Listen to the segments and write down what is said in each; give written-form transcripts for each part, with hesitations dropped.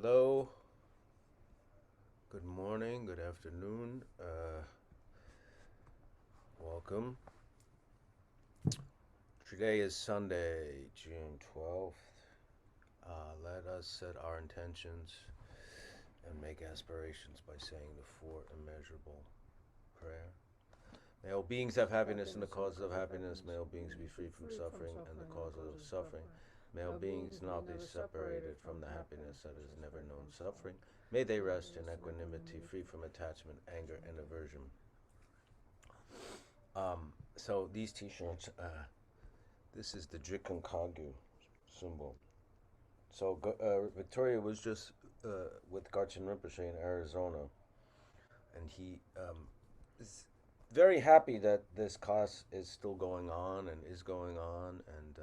Hello, good morning, good afternoon, welcome. Today is Sunday, June 12th. Let us set our intentions and make aspirations by saying the four immeasurable prayer. May all beings have happiness and the causes of happiness. May all beings be free from suffering and the causes of suffering. May all beings not be separated from the happiness that has never known suffering. May they rest in equanimity, free from attachment, anger, and aversion. So these t-shirts, this is the Jikun Kagu symbol. So Victoria was just with Garchen Rinpoche in Arizona, and he is very happy that this class is still going on and is going on, and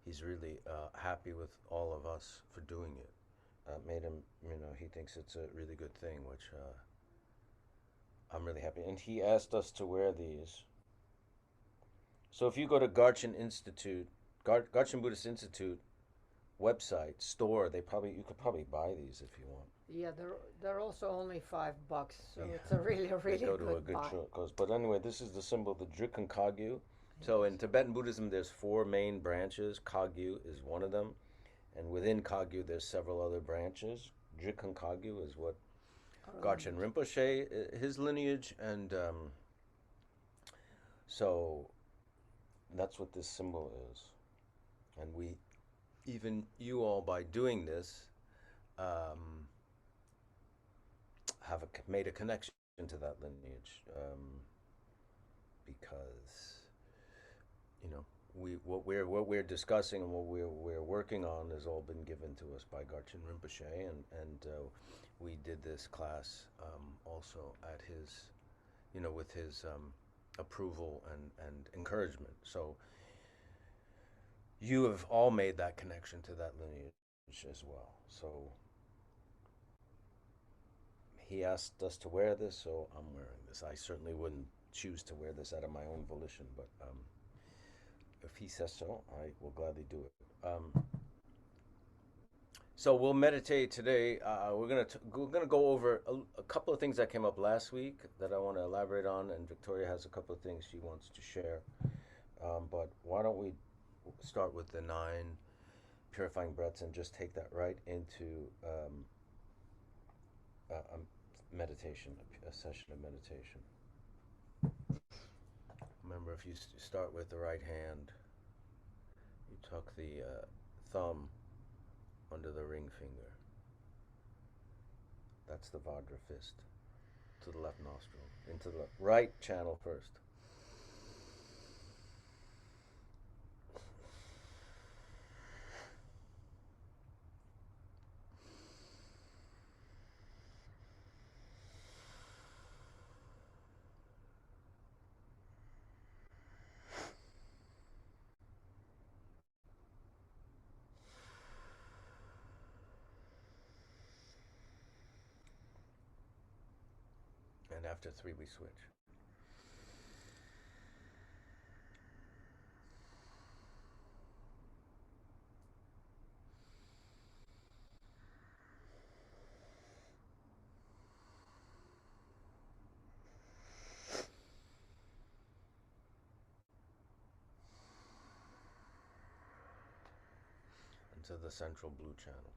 he's really happy with all of us for doing it. Made him, he thinks it's a really good thing, which I'm really happy. And he asked us to wear these. So if you go to Garchen Institute, Garchen Buddhist Institute website store, you could probably buy these if you want. Yeah, they're also only $5, so yeah. It's a really go to good a good buy. Cause. But anyway, this is the symbol of the Drikun Kagyu. So in Tibetan Buddhism, there's four main branches. Kagyu is one of them, and within Kagyu, there's several other branches. Drikun Kagyu is what Garchen Rinpoche, his lineage, and so that's what this symbol is. And even you all, by doing this, have made a connection to that lineage, because what we're discussing and what we're working on has all been given to us by Garchen Rinpoche, and we did this class also at his, with his approval and encouragement. So you have all made that connection to that lineage as well. So he asked us to wear this, so I'm wearing this. I certainly wouldn't choose to wear this out of my own volition, but if he says so, I will gladly do it. So we'll meditate today. We're gonna go over a couple of things that came up last week that I want to elaborate on, and Victoria has a couple of things she wants to share. But why don't we start with the 9 purifying breaths and just take that right into a meditation, a session of meditation. Remember, if you start with the right hand, you tuck the thumb under the ring finger. That's the Vajra fist. To the left nostril. Into the right channel first. And after 3, we switch. Into the central blue channel.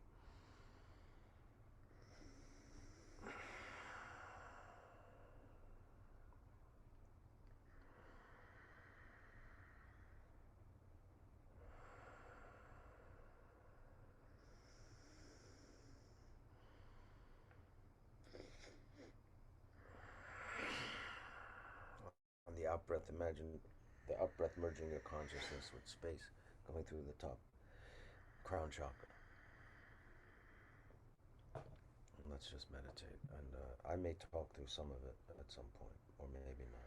On the out breath, imagine the out breath merging your consciousness with space going through the top crown chakra. And let's just meditate. And I may talk through some of it at some point, or maybe not.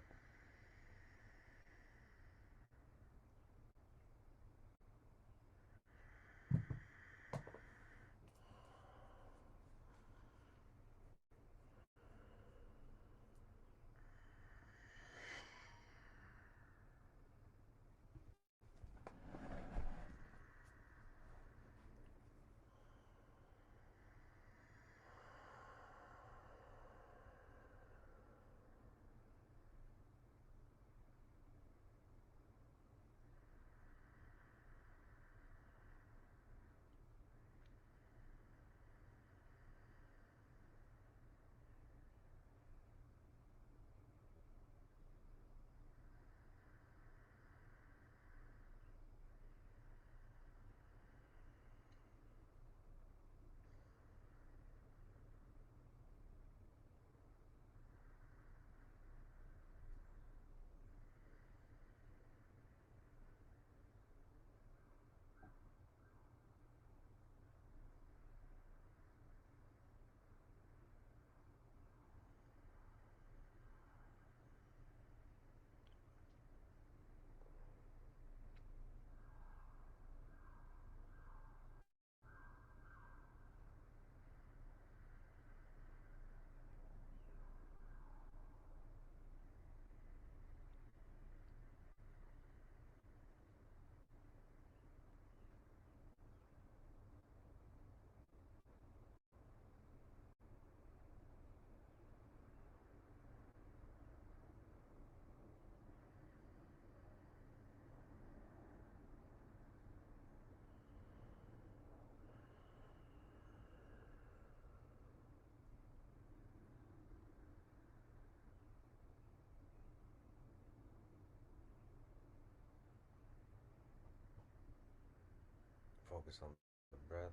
focus on the breath,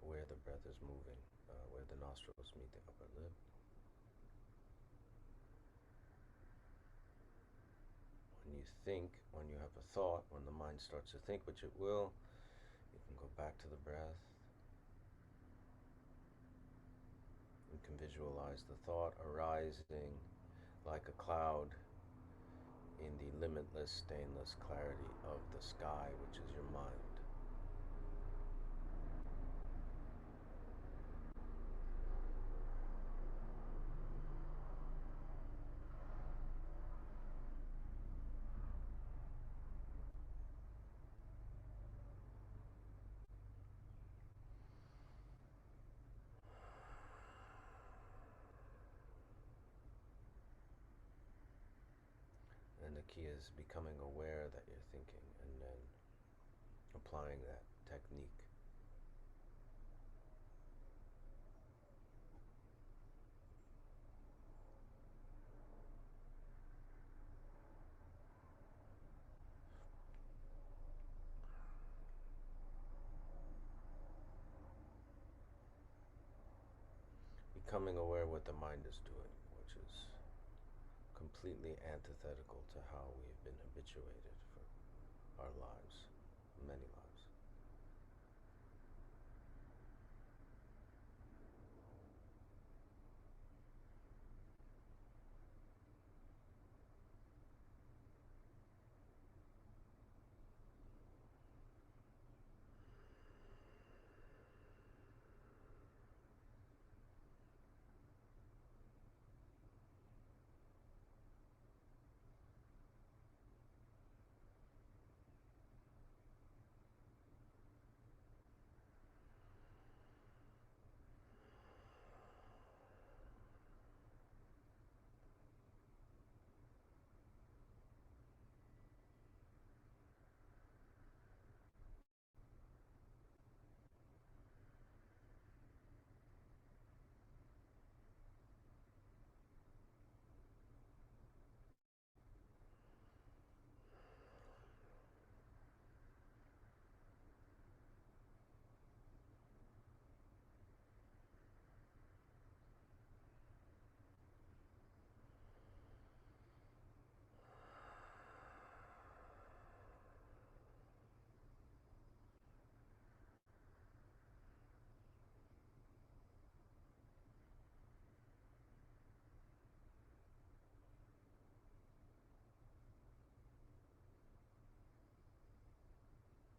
where the breath is moving, where the nostrils meet the upper lip. When you think, when you have a thought, when the mind starts to think, which it will, you can go back to the breath. You can visualize the thought arising like a cloud in the limitless, stainless clarity of the sky, which is your mind. And the key is becoming aware that you're thinking and then applying that technique. Becoming aware what the mind is doing, which is completely antithetical to how we've been habituated for our lives, many lives.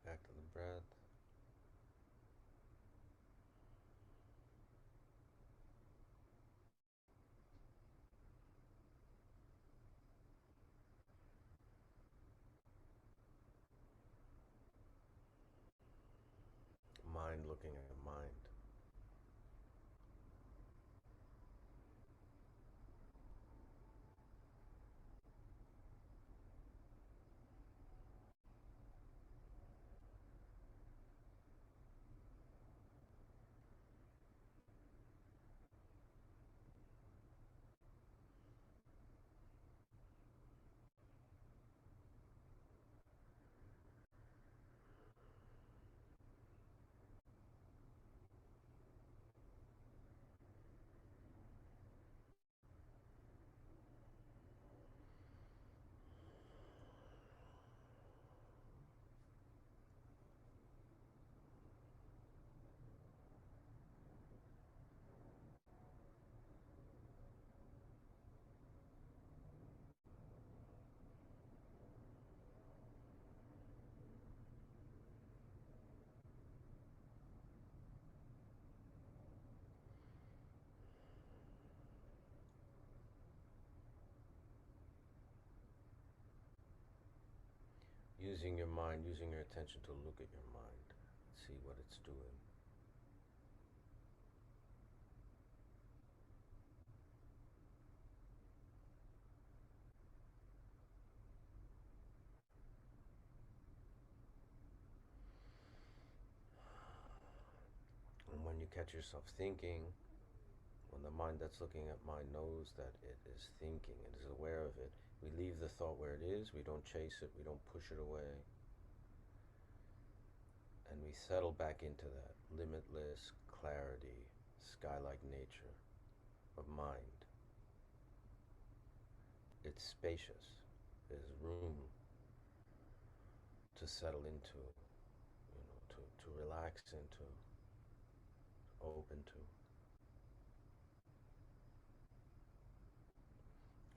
Back to the breath. Mind looking at mind. Using your mind, using your attention to look at your mind, see what it's doing. And when you catch yourself thinking, when the mind that's looking at mind knows that it is thinking, it is aware of it, we leave the thought where it is, we don't chase it, we don't push it away. and we settle back into that limitless clarity, sky-like nature of mind. It's spacious. There's room to settle into, to relax into, open to.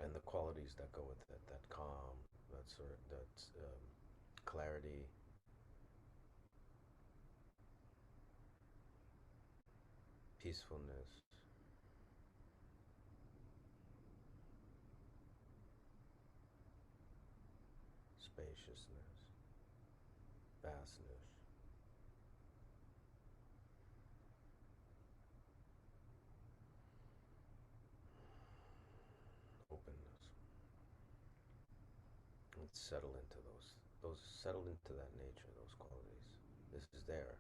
And the qualities that go with it, that calm, that clarity, peacefulness, spaciousness, vastness, openness. Let's settle into those settle into that nature, those qualities. This is there.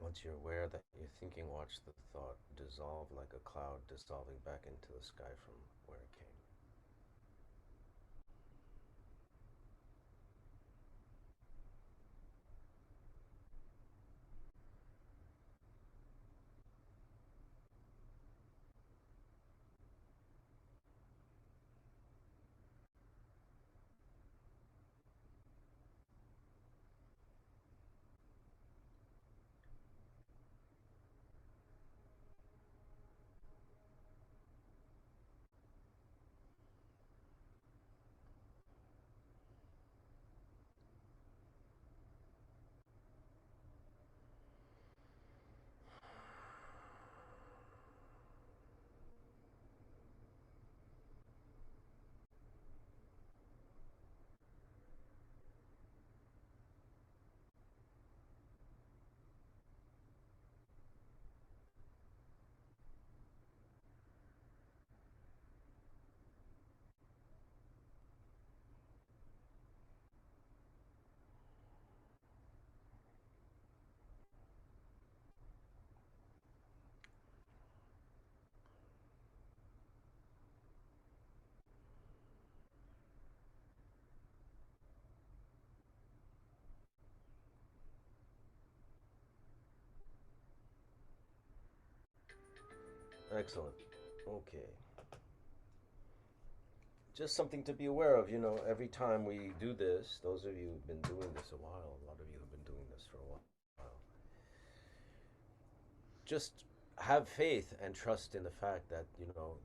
Once you're aware that you're thinking, watch the thought dissolve like a cloud dissolving back into the sky from where it came. Excellent. Okay. Just something to be aware of, every time we do this, those of you who've been doing this a while, a lot of you have been doing this for a while, just have faith and trust in the fact that,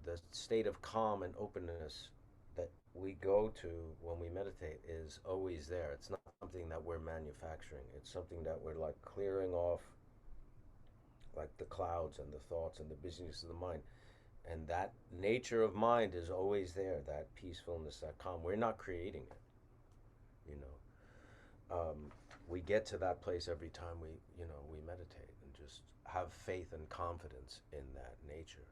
the state of calm and openness that we go to when we meditate is always there. It's not something that we're manufacturing, it's something that we're like clearing off, like the clouds and the thoughts and the busyness of the mind. And that nature of mind is always there, that peacefulness, that calm. We're not creating it, you know. We get to that place every time we meditate and just have faith and confidence in that nature.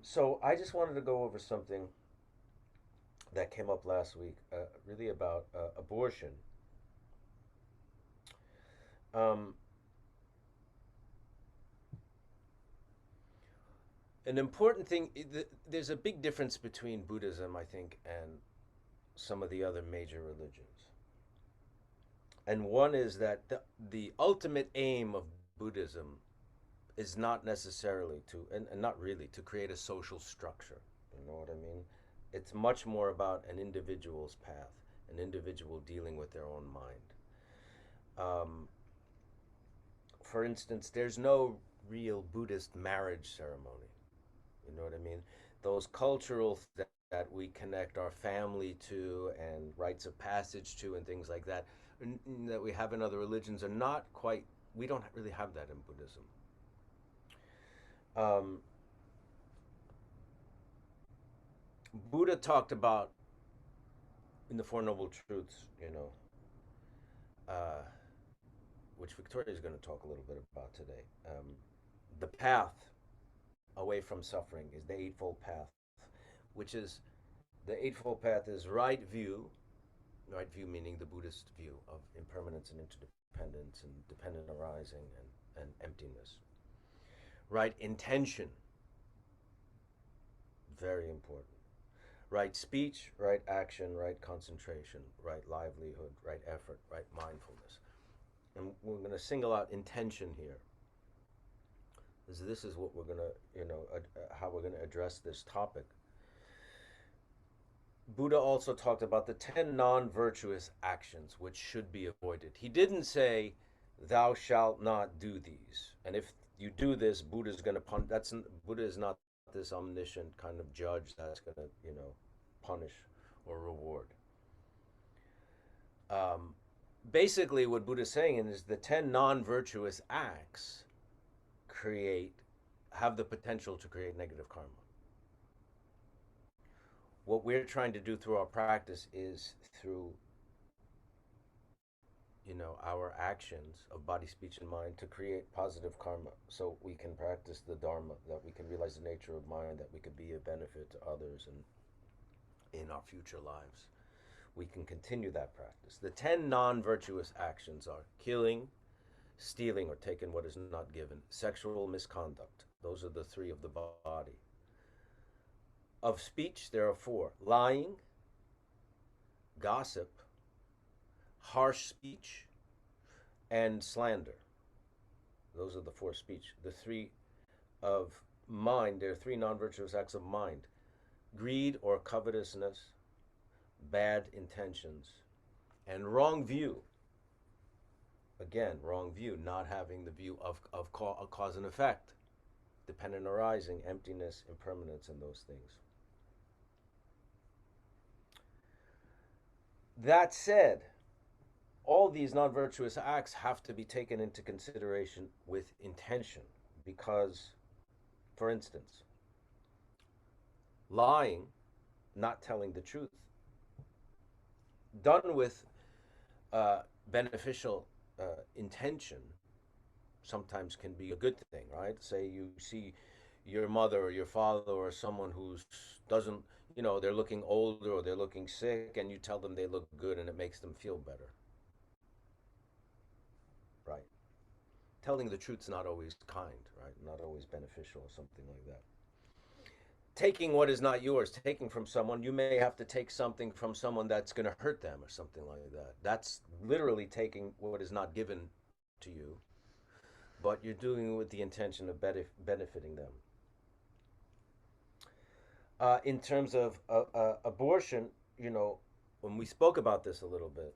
So I just wanted to go over something that came up last week, really about abortion. Um, an important thing, there's a big difference between Buddhism, I think, and some of the other major religions. And one is that the ultimate aim of Buddhism is not necessarily to, and not really, to create a social structure. You know what I mean? It's much more about an individual's path, an individual dealing with their own mind. For instance, there's no real Buddhist marriage ceremony. You know what I mean? Those cultural that we connect our family to and rites of passage to and things like that that we have in other religions are not quite, we don't really have that in Buddhism. Buddha talked about in the Four Noble Truths, uh, which Victoria is going to talk a little bit about today. The path away from suffering is the Eightfold Path, which is the Eightfold Path is right view meaning the Buddhist view of impermanence and interdependence and dependent arising and emptiness. Right intention, very important. Right speech, right action, right concentration, right livelihood, right effort, right mindfulness. And we're going to single out intention here. This is what we're going to, how we're going to address this topic. Buddha also talked about the 10 non-virtuous actions which should be avoided. He didn't say, "Thou shalt not do these," and if you do this, Buddha's going to punish. Buddha is not this omniscient kind of judge that's going to, punish or reward. Basically, what Buddha's saying is the 10 non-virtuous acts have the potential to create negative karma. What we're trying to do through our practice is through, our actions of body, speech, and mind to create positive karma so we can practice the Dharma, that we can realize the nature of mind, that we could be a benefit to others and in our future lives. We can continue that practice. The 10 non-virtuous actions are killing, stealing or taking what is not given, sexual misconduct. Those are the 3 of the body. Of speech, there are 4. Lying, gossip, harsh speech, and slander. Those are the 4 speech. The 3 of mind, there are 3 non-virtuous acts of mind. Greed or covetousness, bad intentions, and wrong view. Again, wrong view, not having the view of cause and effect, dependent arising, emptiness, impermanence, and those things. That said, all these non-virtuous acts have to be taken into consideration with intention because, for instance, lying, not telling the truth, done with beneficial intention, sometimes can be a good thing, right? Say you see your mother or your father or someone who doesn't, they're looking older or they're looking sick, and you tell them they look good and it makes them feel better, right? Telling the truth's not always kind, right? Not always beneficial or something like that. Taking what is not yours, taking from someone, you may have to take something from someone that's going to hurt them or something like that. That's literally taking what is not given to you, but you're doing it with the intention of benefiting them. In terms of abortion, when we spoke about this a little bit,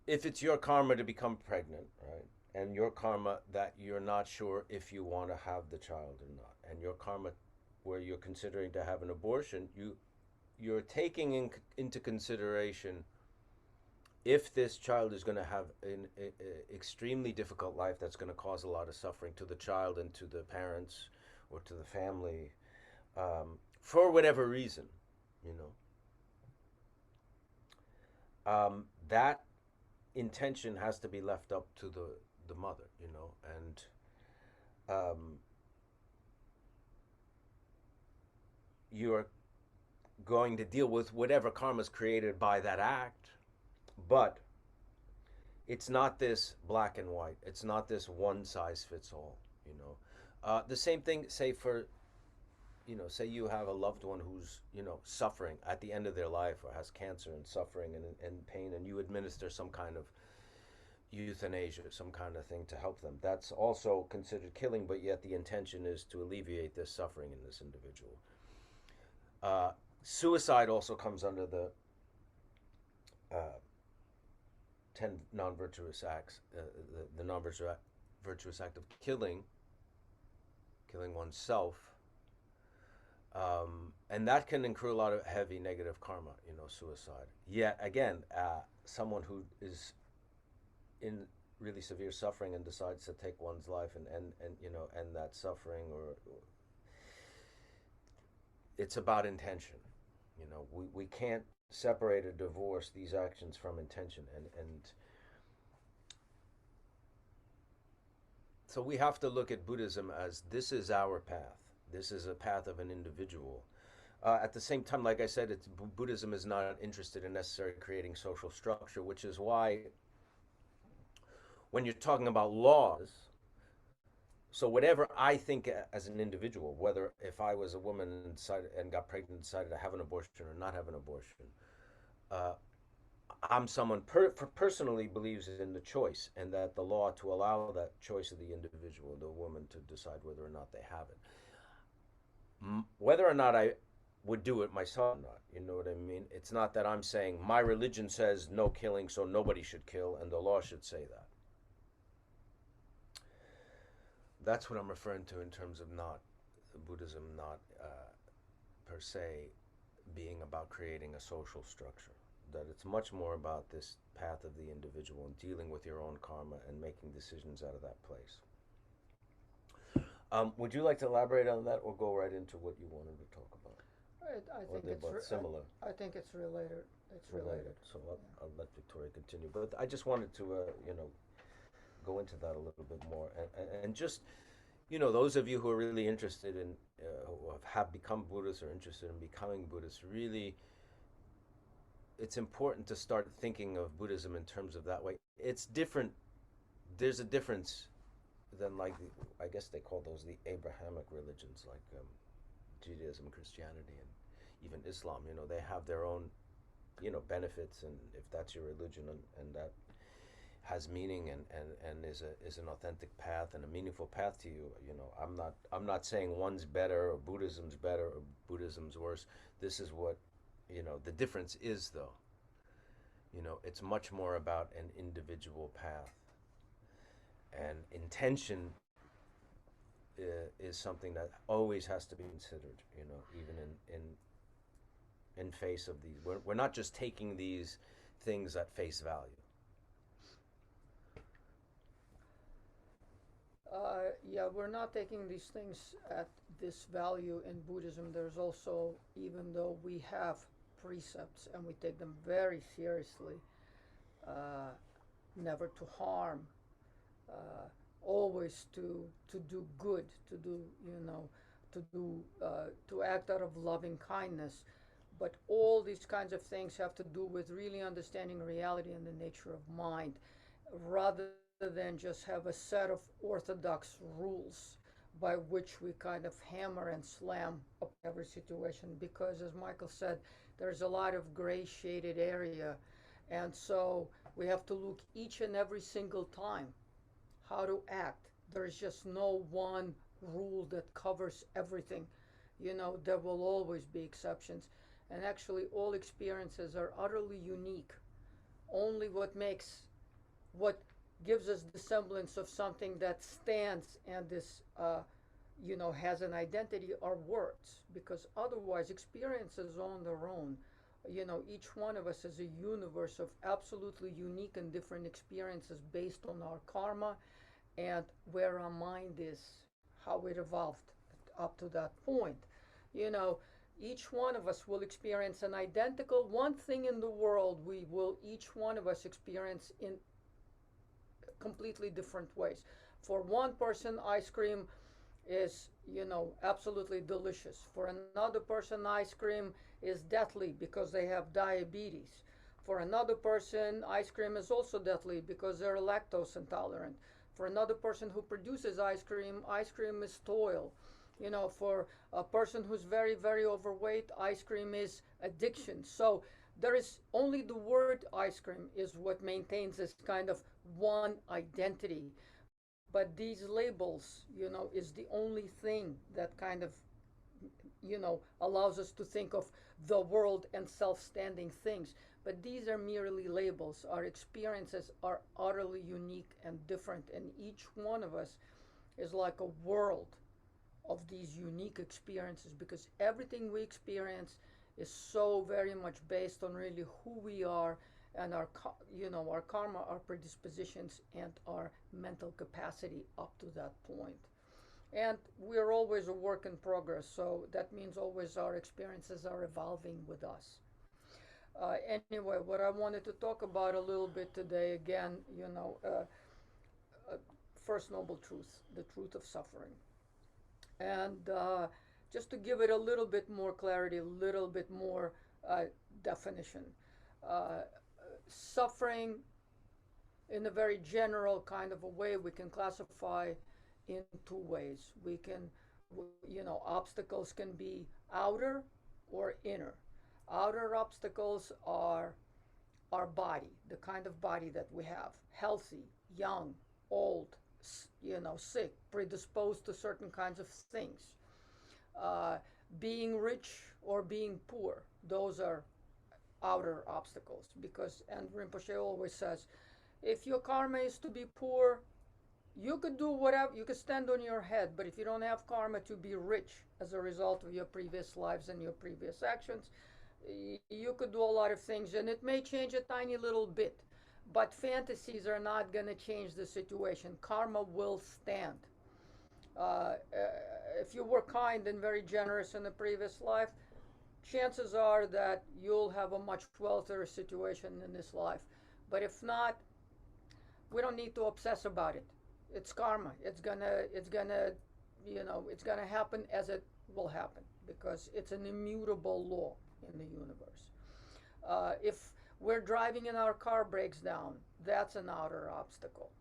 if it's your karma to become pregnant, right, and your karma that you're not sure if you want to have the child or not, and your karma where you're considering to have an abortion, you're taking into consideration if this child is going to have an extremely difficult life that's going to cause a lot of suffering to the child and to the parents or to the family, for whatever reason, that intention has to be left up to the mother, and you're going to deal with whatever karma is created by that act, but it's not this black and white. It's not this one size fits all. you know. The same thing, say for, you know, say you have a loved one who's, you know, suffering at the end of their life or has cancer and suffering and pain, and you administer some kind of euthanasia, some kind of thing to help them. That's also considered killing, but yet the intention is to alleviate this suffering in this individual. Suicide also comes under the 10 non-virtuous acts, the non-virtuous act of killing oneself, and that can incur a lot of heavy negative karma, you know, suicide. Yet again, someone who is in really severe suffering and decides to take one's life and you know, end that suffering, or it's about intention. You know, we can't separate or divorce these actions from intention, and so we have to look at Buddhism as this is our path. This is a path of an individual. At the same time, like I said, Buddhism is not interested in necessarily creating social structure, which is why when you're talking about laws, so whatever I think as an individual, whether if I was a woman and decided and got pregnant and decided to have an abortion or not have an abortion, I'm someone personally believes in the choice, and that the law to allow that choice of the individual, the woman, to decide whether or not they have it. Whether or not I would do it myself or not, you know what I mean? It's not that I'm saying my religion says no killing, so nobody should kill, and the law should say that. That's what I'm referring to in terms of not Buddhism, not per se being about creating a social structure. That it's much more about this path of the individual and dealing with your own karma and making decisions out of that place. Would you like to elaborate on that, or go right into what you wanted to talk about? I Or think they're it's both similar. I think it's related. It's related. So I'll let Victoria continue. But I just wanted to, you know, go into that a little bit more, and just, you know, those of you who are really interested in, who have become Buddhists or interested in becoming Buddhists, really, it's important to start thinking of Buddhism in terms of that way. It's different. There's a difference than, like, I guess they call those the Abrahamic religions, like Judaism, Christianity, and even Islam. You know, they have their own, you know, benefits, and if that's your religion, and that has meaning and is an authentic path and a meaningful path to you, you know, I'm not saying one's better or Buddhism's better or Buddhism's worse. This is what, you know, the difference is, though. You know, it's much more about an individual path, and intention is something that always has to be considered. You know, even in face of these, we're not just taking these things at face value. Yeah, we're not taking these things at this value in Buddhism. There's also, even though we have precepts and we take them very seriously, never to harm, always to do good, to do, you know, to act out of loving kindness. But all these kinds of things have to do with really understanding reality and the nature of mind, rather than just have a set of orthodox rules by which we kind of hammer and slam up every situation. Because, as Michael said, there's a lot of gray shaded area, and so we have to look each and every single time how to act. There's just no one rule that covers everything. You know, there will always be exceptions, and actually all experiences are utterly unique. Only what gives us the semblance of something that stands and this, you know, has an identity are words, because otherwise experiences on their own, you know, each one of us is a universe of absolutely unique and different experiences based on our karma and where our mind is, how it evolved up to that point. You know, each one of us will experience an identical one thing in the world. We will, each one of us, experience in completely different ways. For one person, ice cream is, you know, absolutely delicious. For another person, ice cream is deathly because they have diabetes. For another person, ice cream is also deathly because they're lactose intolerant. For another person who produces ice cream is toil. You know, for a person who's very, very overweight, ice cream is addiction. So there is only the word ice cream is what maintains this kind of one identity. But these labels, you know, is the only thing that kind of, you know, allows us to think of the world and self-standing things. But these are merely labels. Our experiences are utterly unique and different, and each one of us is like a world of these unique experiences, because everything we experience is so very much based on really who we are and our, you know, our karma, our predispositions, and our mental capacity up to that point. And we're always a work in progress, so that means always our experiences are evolving with us. Anyway, what I wanted to talk about a little bit today, again, you know, First Noble Truth, the truth of suffering. And just to give it a little bit more clarity, a little bit more definition. Uh, Suffering, in a very general kind of a way, we can classify in two ways. We can, you know, obstacles can be outer or inner. Outer obstacles are our body, the kind of body that we have, healthy, young, old, you know, sick, predisposed to certain kinds of things. Uh, Being rich or being poor, those are outer obstacles. Because, and Rinpoche always says, if your karma is to be poor, you could do whatever, you could stand on your head, but if you don't have karma to be rich as a result of your previous lives and your previous actions, you could do a lot of things, and it may change a tiny little bit, but fantasies are not going to change the situation. Karma will stand. If you were kind and very generous in a previous life, chances are that you'll have a much wealthier situation in this life. But if not, we don't need to obsess about it. It's karma. It's gonna, you know, it's gonna happen as it will happen, because it's an immutable law in the universe. If we're driving and our car breaks down, that's an outer obstacle.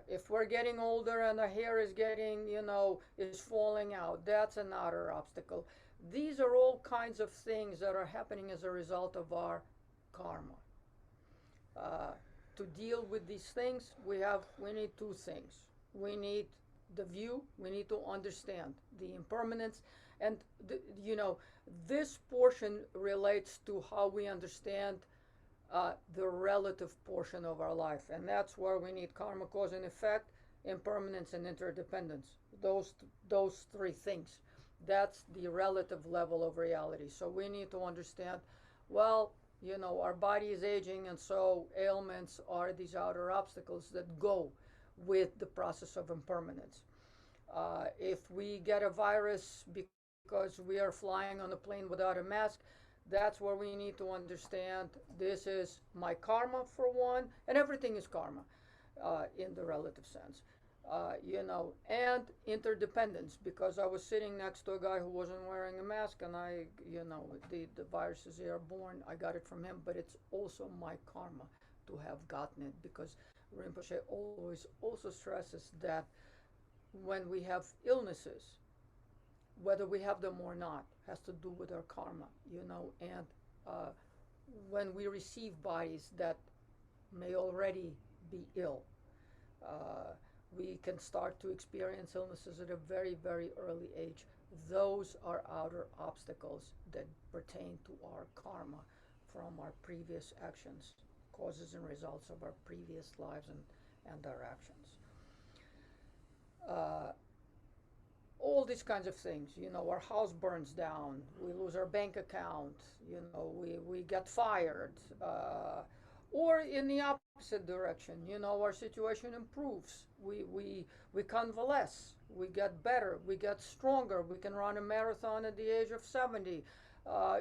If we're getting older and our hair is getting, you know, is falling out, that's an outer obstacle. These are all kinds of things that are happening as a result of our karma. To deal with these things, we need two things. We need the view. We need to understand the impermanence, and you know, this portion relates to how we understand the relative portion of our life, and that's where we need karma, cause and effect, impermanence, and interdependence. Those three things. That's the relative level of reality. So we need to understand, well, you know, our body is aging, and so ailments are these outer obstacles that go with the process of impermanence. If we get a virus because we are flying on a plane without a mask, that's where we need to understand this is my karma, for one, and everything is karma in the relative sense. You know, and interdependence, because I was sitting next to a guy who wasn't wearing a mask, and you know, the virus is airborne. I got it from him, but it's also my karma to have gotten it, because Rinpoche always also stresses that when we have illnesses, whether we have them or not, has to do with our karma, you know, and when we receive bodies that may already be ill, we can start to experience illnesses at a very, very early age. Those are outer obstacles that pertain to our karma from our previous actions, causes and results of our previous lives and our actions. All these kinds of things, you know, our house burns down, we lose our bank account, you know, we get fired, or in the opposite direction, you know, our situation improves, we convalesce, we get better, we get stronger, we can run a marathon at the age of 70.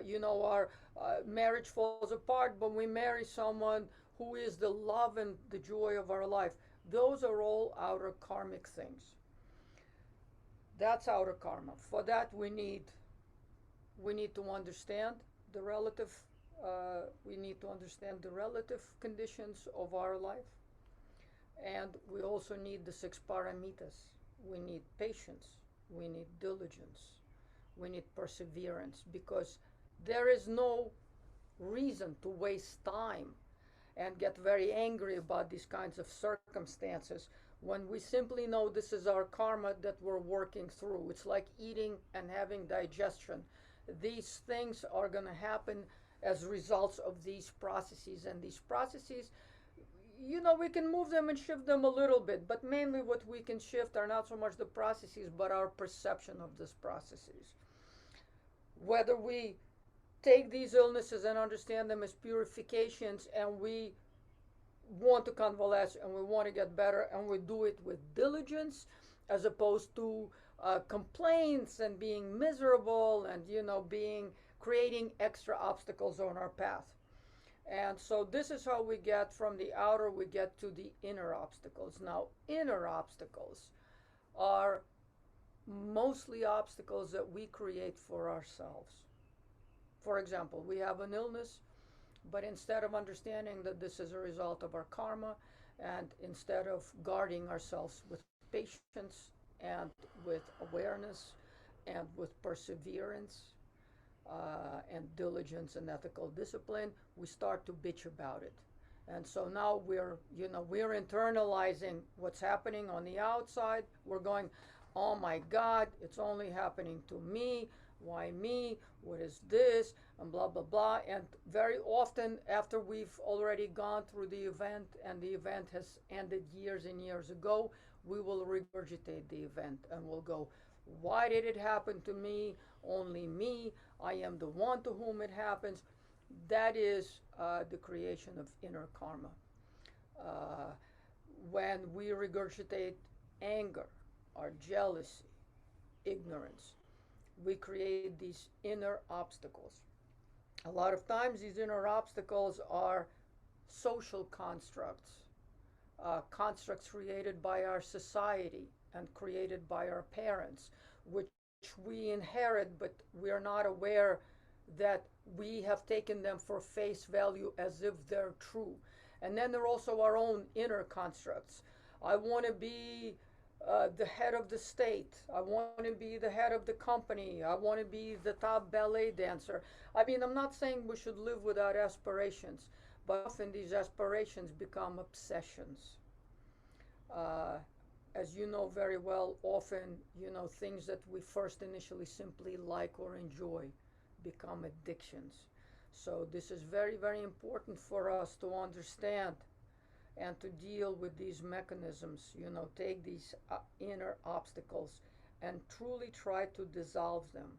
You know, our marriage falls apart, but we marry someone who is the love and the joy of our life. Those are all outer karmic things. That's outer karma. For that, we need to understand the relative. We need to understand the relative conditions of our life. And we also need the 6 paramitas. We need patience, we need diligence, we need perseverance, because there is no reason to waste time and get very angry about these kinds of circumstances when we simply know this is our karma that we're working through. It's like eating and having digestion. These things are going to happen as results of these processes, and these processes, we can move them and shift them a little bit, but mainly what we can shift are not so much the processes, but our perception of these processes. Whether we take these illnesses and understand them as purifications, and we want to convalesce and we want to get better, and we do it with diligence as opposed to complaints and being miserable and being creating extra obstacles on our path. And so this is how we get from the outer, we get to the inner obstacles. Now, inner obstacles are mostly obstacles that we create for ourselves. For example, we have an illness, but instead of understanding that this is a result of our karma, and instead of guarding ourselves with patience and with awareness and with perseverance and diligence and ethical discipline, we start to bitch about it. And so now we're internalizing what's happening on the outside. We're going, oh my God, it's only happening to me. Why me? What is this? And blah, blah, blah. And very often, after we've already gone through the event and the event has ended years and years ago, we will regurgitate the event and we'll go, why did it happen to me? Only me. I am the one to whom it happens. That is the creation of inner karma. When we regurgitate anger or jealousy, ignorance, we create these inner obstacles. A lot of times these inner obstacles are social constructs, constructs created by our society and created by our parents, which we inherit, but we are not aware that we have taken them for face value as if they're true. And then there are also our own inner constructs. I want to be the head of the state. I want to be the head of the company. I want to be the top ballet dancer. I mean, I'm not saying we should live without aspirations, but often these aspirations become obsessions. As you know very well, often, things that we first initially simply like or enjoy become addictions. So this is very, very important for us to understand and to deal with these mechanisms, take these inner obstacles and truly try to dissolve them.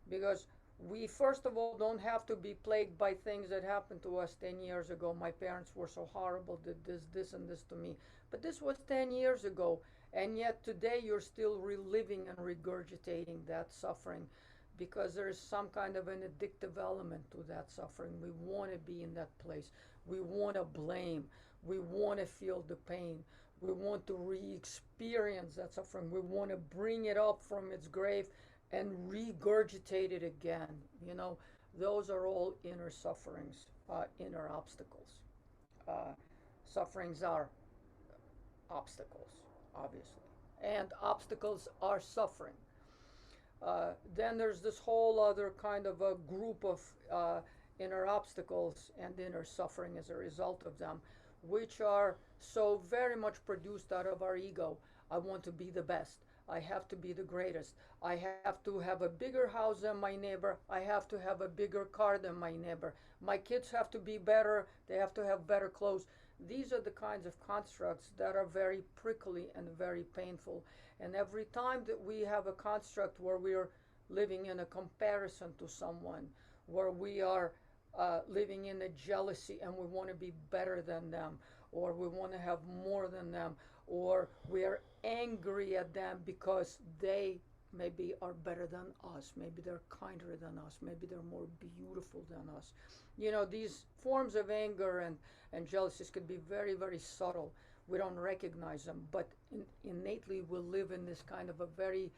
Because we, first of all, don't have to be plagued by things that happened to us 10 years ago. My parents were so horrible, did this, and this to me. But this was 10 years ago, and yet today you're still reliving and regurgitating that suffering because there is some kind of an addictive element to that suffering. We want to be in that place. We want to blame. We want to feel the pain. We want to re-experience that suffering. We want to bring it up from its grave and regurgitate it again. Those are all inner sufferings, inner obstacles. Sufferings are obstacles, obviously. And obstacles are suffering. Then there's this whole other kind of a group of inner obstacles and inner suffering as a result of them, which are so very much produced out of our ego. I want to be the best. I have to be the greatest. I have to have a bigger house than my neighbor. I have to have a bigger car than my neighbor. My kids have to be better. They have to have better clothes. These are the kinds of constructs that are very prickly and very painful. And every time that we have a construct where we are living in a comparison to someone, where we are living in a jealousy and we want to be better than them, or we want to have more than them, or we are angry at them because they maybe are better than us, maybe they're kinder than us, maybe they're more beautiful than us. These forms of anger and jealousies could be very, very subtle. We don't recognize them, but innately we live in this kind of a very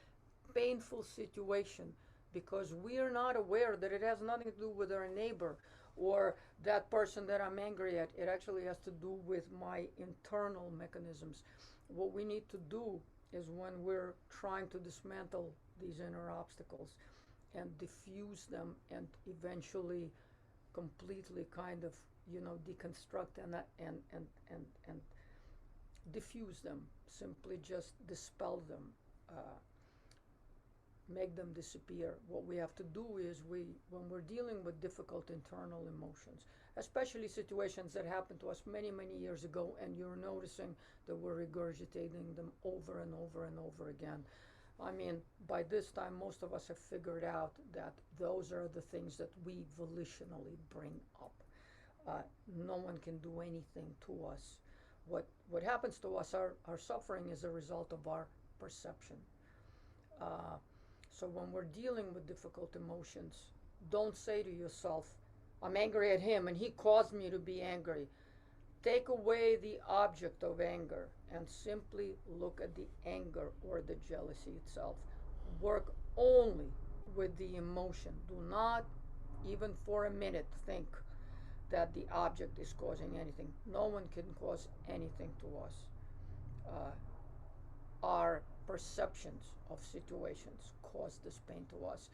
painful situation because we are not aware that it has nothing to do with our neighbor or that person that I'm angry at. It actually has to do with my internal mechanisms. What we need to do is, when we're trying to dismantle these inner obstacles and diffuse them and eventually completely kind of, deconstruct and diffuse them, simply just dispel them, uh, make them disappear. What we have to do is, when we're dealing with difficult internal emotions, especially situations that happened to us many, many years ago, and you're noticing that we're regurgitating them over and over and over again. I mean, by this time, most of us have figured out that those are the things that we volitionally bring up. No one can do anything to us. What happens to us, our suffering, is a result of our perception. Uh, so when we're dealing with difficult emotions, don't say to yourself, I'm angry at him and he caused me to be angry. Take away the object of anger and simply look at the anger or the jealousy itself. Work only with the emotion. Do not even for a minute think that the object is causing anything. No one can cause anything to us. Our perceptions of situations cause this pain to us.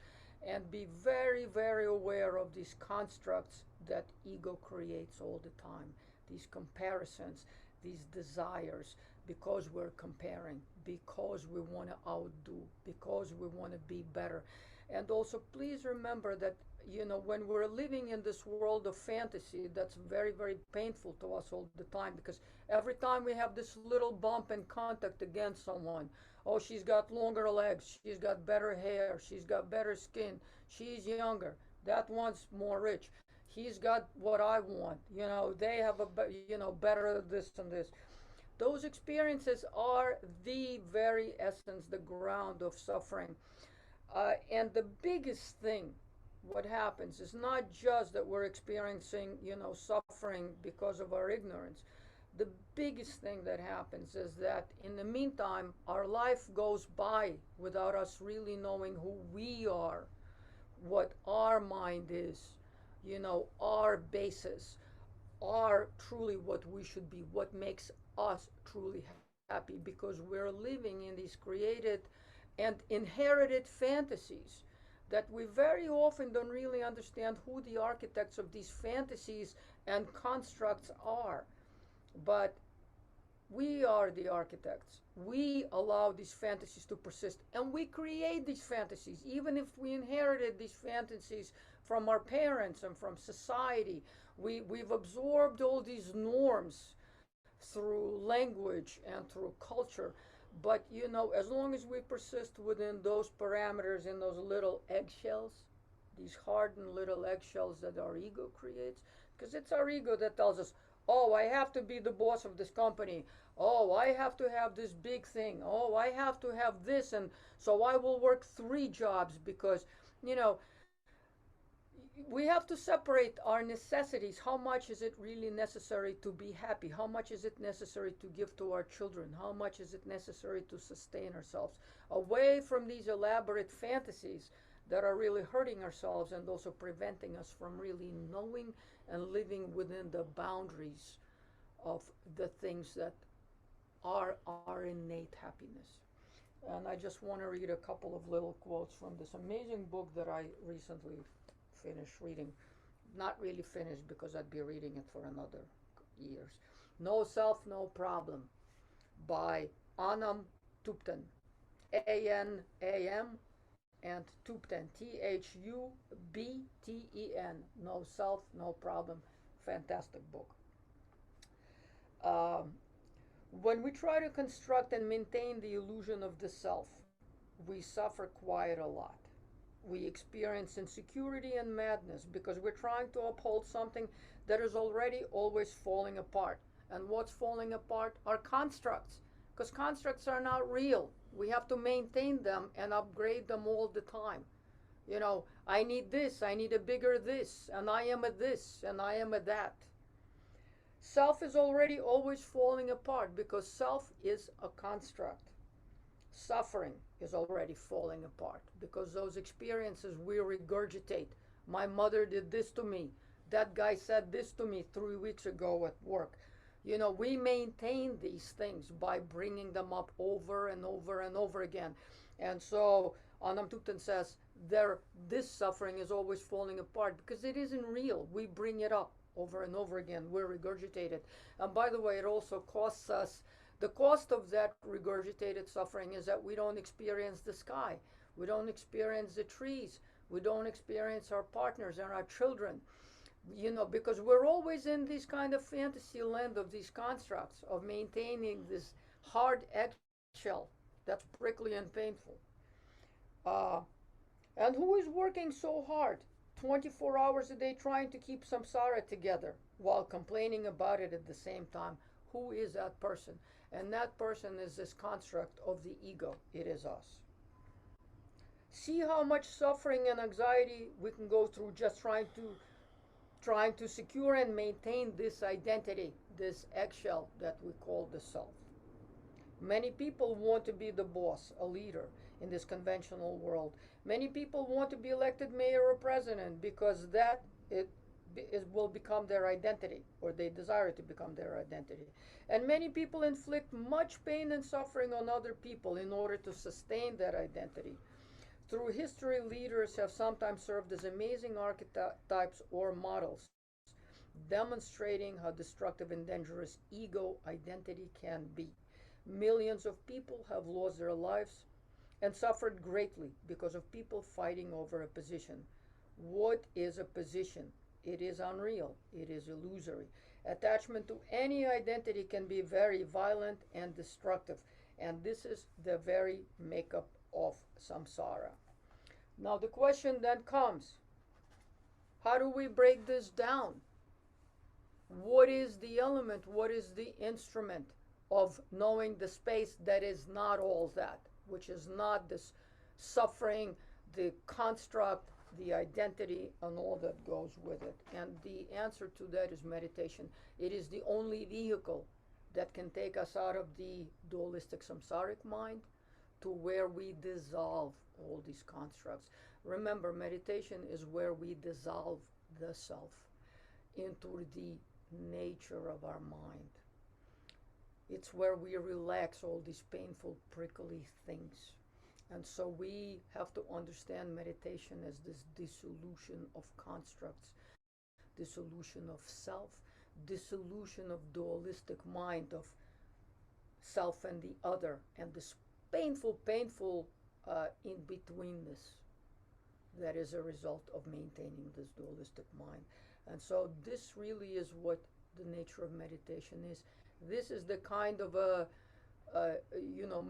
And be very, very aware of these constructs that ego creates all the time, these comparisons, these desires, because we're comparing, because we want to outdo, because we want to be better. And also, please remember that, when we're living in this world of fantasy, that's very, very painful to us all the time, because every time we have this little bump in contact against someone, oh, she's got longer legs, she's got better hair, she's got better skin, she's younger, that one's more rich, he's got what I want, they have better this and this. Those experiences are the very essence, the ground of suffering. And the biggest thing, what happens is not just that we're experiencing, suffering because of our ignorance. The biggest thing that happens is that in the meantime, our life goes by without us really knowing who we are, what our mind is, our basis, are truly what we should be, what makes us truly happy, because we're living in these created and inherited fantasies that we very often don't really understand who the architects of these fantasies and constructs are. But we are the architects. We allow these fantasies to persist, and we create these fantasies, even if we inherited these fantasies from our parents and from society. We've absorbed all these norms through language and through culture. But as long as we persist within those parameters, in those little eggshells, these hardened little eggshells that our ego creates, because it's our ego that tells us, oh, I have to be the boss of this company. Oh, I have to have this big thing. Oh, I have to have this. And so I will work 3 jobs because, we have to separate our necessities. How much is it really necessary to be happy? How much is it necessary to give to our children? How much is it necessary to sustain ourselves? Away from these elaborate fantasies that are really hurting ourselves and also preventing us from really knowing and living within the boundaries of the things that are our innate happiness. And I just want to read a couple of little quotes from this amazing book that I recently finished reading. Not really finished, because I'd be reading it for another years. No Self, No Problem by Anam Tupten. A-N-A-M and Tupten. T-H-U-B-T-E-N. No Self, No Problem. Fantastic book. Um, when we try to construct and maintain the illusion of the self, we suffer quite a lot. We experience insecurity and madness because we're trying to uphold something that is already always falling apart. And what's falling apart are constructs, because constructs are not real. We have to maintain them and upgrade them all the time. I need this, I need a bigger this, and I am a this, and I am a that. Self is already always falling apart because self is a construct. Suffering is already falling apart because those experiences we regurgitate. My mother did this to me. That guy said this to me 3 weeks ago at work. We maintain these things by bringing them up over and over and over again. And so Anam Thupten says this suffering is always falling apart because it isn't real. We bring it up over and over again. We regurgitate it. And by the way, it also costs us. The cost of that regurgitated suffering is that we don't experience the sky. We don't experience the trees. We don't experience our partners and our children. Because we're always in this kind of fantasy land of these constructs of maintaining this hard eggshell that's prickly and painful. And who is working so hard, 24 hours a day, trying to keep samsara together while complaining about it at the same time? Who is that person? And that person is this construct of the ego. It is us. See how much suffering and anxiety we can go through just trying to secure and maintain this identity, this eggshell that we call the self. Many people want to be the boss, a leader in this conventional world. Many people want to be elected mayor or president because it will become their identity, or they desire it to become their identity. And many people inflict much pain and suffering on other people in order to sustain that identity. Through history, leaders have sometimes served as amazing archetypes or models, demonstrating how destructive and dangerous ego identity can be. Millions of people have lost their lives and suffered greatly because of people fighting over a position. What is a position? It is unreal. It is illusory. Attachment to any identity can be very violent and destructive, and this is the very makeup of samsara. Now the question then comes, how do we break this down? What is the element? What is the instrument of knowing the space that is not all that, which is not this suffering, the construct, the identity, and all that goes with it? And the answer to that is meditation. It is the only vehicle that can take us out of the dualistic samsaric mind to where we dissolve all these constructs. Remember, meditation is where we dissolve the self into the nature of our mind. It's where we relax all these painful, prickly things. And so we have to understand meditation as this dissolution of constructs, dissolution of self, dissolution of dualistic mind, of self and the other, and this painful in-betweenness that is a result of maintaining this dualistic mind. And so this really is what the nature of meditation is. This is the kind of a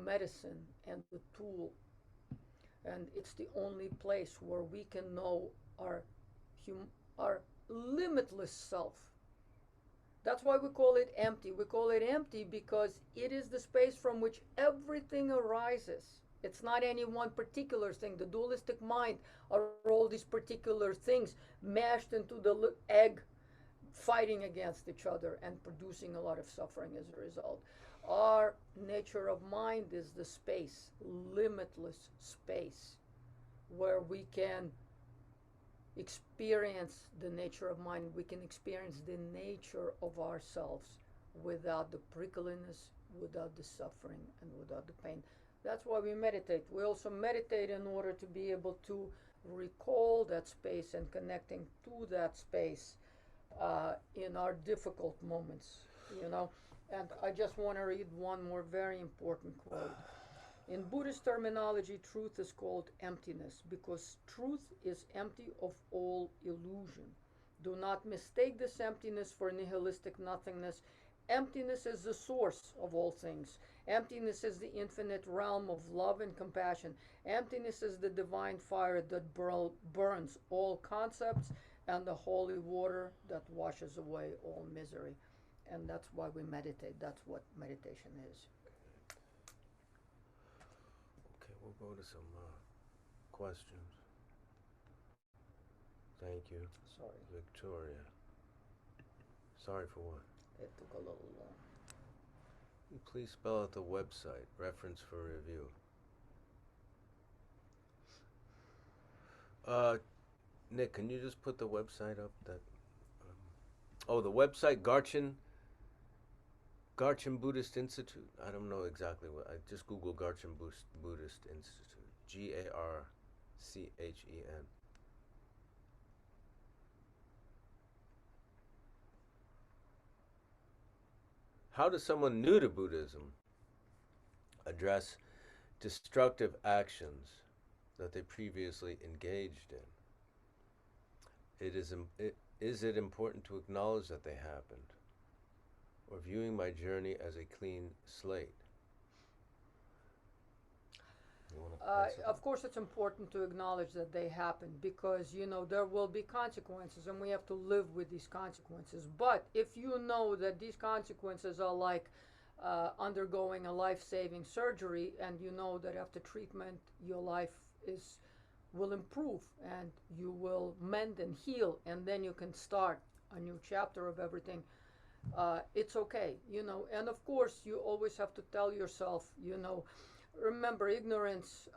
medicine and the tool, and it's the only place where we can know our limitless self. That's why we call it empty. We call it empty because it is the space from which everything arises. It's not any one particular thing. The dualistic mind are all these particular things mashed into the egg, fighting against each other and producing a lot of suffering as a result. Our nature of mind is the space, limitless space, where we can experience the nature of mind. We can experience the nature of ourselves without the prickliness, without the suffering, and without the pain. That's why we meditate. We also meditate in order to be able to recall that space and connecting to that space in our difficult moments, And I just want to read one more very important quote. In Buddhist terminology, truth is called emptiness because truth is empty of all illusion. Do not mistake this emptiness for nihilistic nothingness. Emptiness is the source of all things. Emptiness is the infinite realm of love and compassion. Emptiness is the divine fire that burns all concepts and the holy water that washes away all misery. And that's why we meditate. That's what meditation is. Okay, we'll go to some questions. Thank you. Sorry. Victoria. Sorry for what? It took a little long. Please spell out the website, reference for review. Nick, can you just put the website up? That Oh, the website Garchen Buddhist Institute. I don't know exactly what. I just Google Garchen Buddhist Institute. Garchen. How does someone new to Buddhism address destructive actions that they previously engaged in? Is it important to acknowledge that they happened, or viewing my journey as a clean slate? You want to answer Of that? course, it's important to acknowledge that they happen because there will be consequences and we have to live with these consequences. But if you know that these consequences are like undergoing a life-saving surgery, and you know that after treatment your life is will improve and you will mend and heal, and then you can start a new chapter of everything. It's okay. And of course, you always have to tell yourself. Remember, ignorance,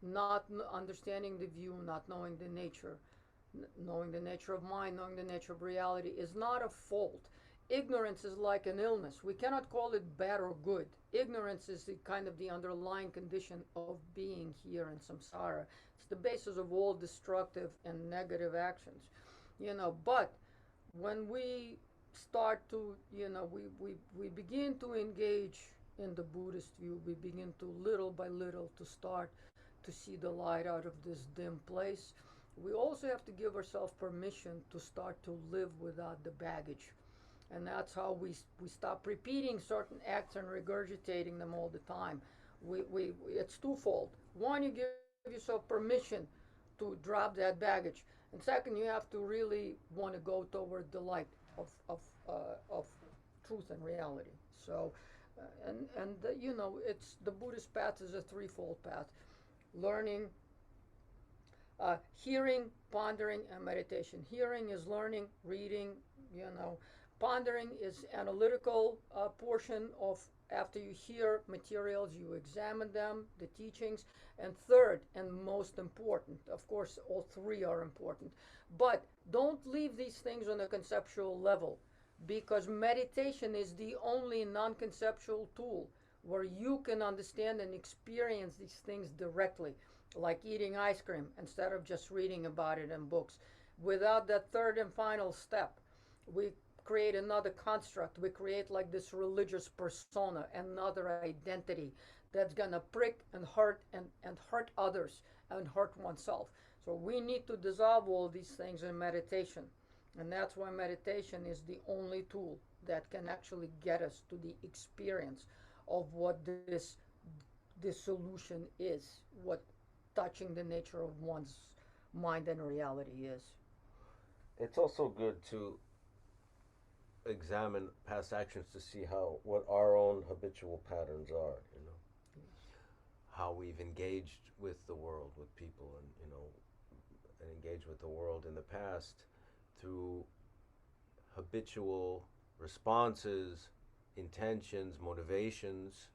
not understanding the view, not knowing the nature, knowing the nature of mind, knowing the nature of reality is not a fault. Ignorance is like an illness. We cannot call it bad or good. Ignorance is the kind of the underlying condition of being here in samsara. It's the basis of all destructive and negative actions. But when we start to, we begin to engage in the Buddhist view, we begin to little by little to start to see the light out of this dim place. We also have to give ourselves permission to start to live without the baggage. And that's how we stop repeating certain acts and regurgitating them all the time. It's twofold. One, you give yourself permission to drop that baggage. And second, you have to really want to go toward the light of truth and reality. So, it's the Buddhist path is a threefold path: learning, hearing, pondering, and meditation. Hearing is learning, reading. Pondering is analytical portion of after you hear materials, you examine them, the teachings. And third, and most important, of course, all three are important, but don't leave these things on a conceptual level, because meditation is the only non-conceptual tool where you can understand and experience these things directly, like eating ice cream instead of just reading about it in books. Without that third and final step, we create another construct. We create like this religious persona, another identity that's gonna prick and hurt others and hurt oneself. So we need to dissolve all these things in meditation. And that's why meditation is the only tool that can actually get us to the experience of what this solution is, what touching the nature of one's mind and reality is. It's also good to examine past actions to see what our own habitual patterns are, how we've engaged with the world, with people, and engaged with the world in the past through habitual responses, intentions, motivations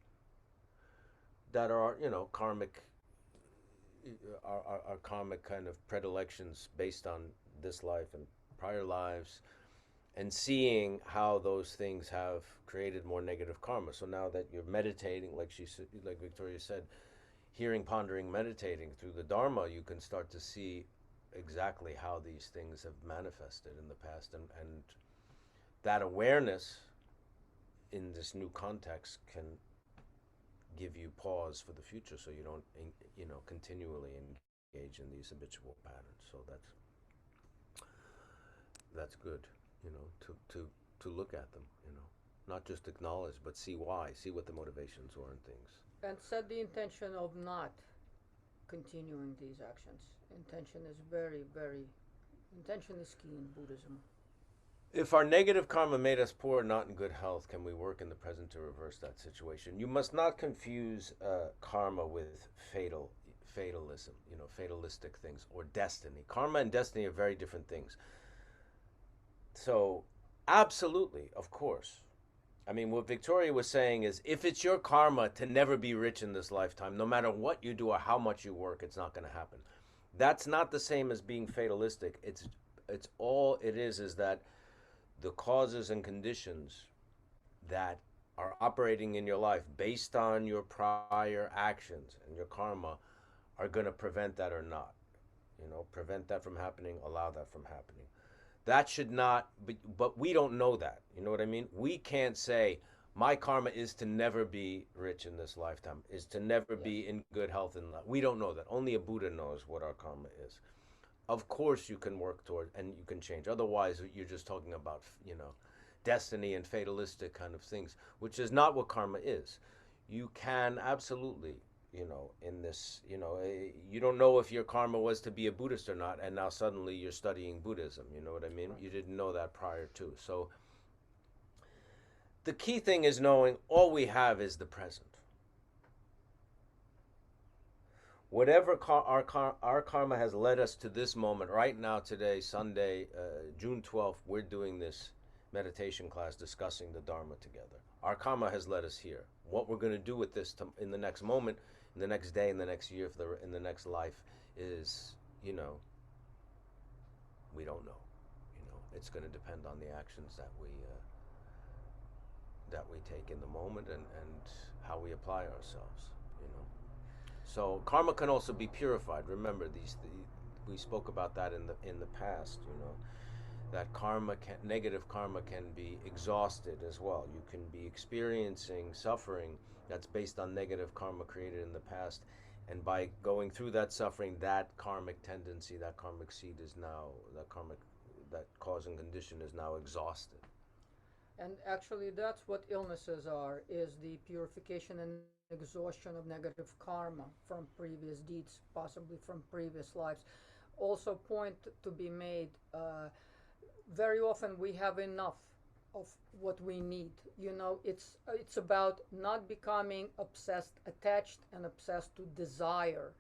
that are, karmic, our karmic kind of predilections based on this life and prior lives, and seeing how those things have created more negative karma. So now that you're meditating, like Victoria said, hearing, pondering, meditating through the Dharma, you can start to see exactly how these things have manifested in the past, and that awareness in this new context can give you pause for the future, so you don't continually engage in these habitual patterns. So that's good, to look at them, not just acknowledge, but see what the motivations were and things. And set the intention of not continuing these actions. Intention is intention is key in Buddhism. If our negative karma made us poor and not in good health, can we work in the present to reverse that situation? You must not confuse karma with fatalism, fatalistic things, or destiny. Karma and destiny are very different things. So, absolutely, of course. I mean, what Victoria was saying is, if it's your karma to never be rich in this lifetime, no matter what you do or how much you work, it's not going to happen. That's not the same as being fatalistic. It's all it is that the causes and conditions that are operating in your life based on your prior actions and your karma are going to prevent that or not. You know, prevent that from happening, allow that from happening. That should not be, but we don't know that. You know what I mean? We can't say, my karma is to never be rich in this lifetime, is to never Yes. be in good health in life. We don't know that. Only a Buddha knows what our karma is. Of course, you can work toward and you can change. Otherwise, you're just talking about, you know, destiny and fatalistic kind of things, which is not what karma is. You can absolutely, you know, in this, you know, you don't know if your karma was to be a Buddhist or not, and now suddenly you're studying Buddhism. You know what I mean? Right. You didn't know that prior to. So the key thing is knowing all we have is the present. Whatever our karma has led us to this moment, right now, today, Sunday, June 12th, we're doing this meditation class discussing the Dharma together. Our karma has led us here. What we're going to do with this in the next moment, in the next day, in the next year, in the next life is, you know, we don't know. You know, it's going to depend on the actions that we take in the moment and how we apply ourselves. You know. So karma can also be purified. Remember we spoke about that in the past. You know, that negative karma can be exhausted as well. You can be experiencing suffering that's based on negative karma created in the past, and by going through that suffering, that karmic tendency, that karmic seed is now that cause and condition is now exhausted. And actually, that's what illnesses are, is the purification and exhaustion of negative karma from previous deeds, possibly from previous lives. Also, point to be made, very often we have enough of what we need. You know, it's about not becoming obsessed, attached, and obsessed to desire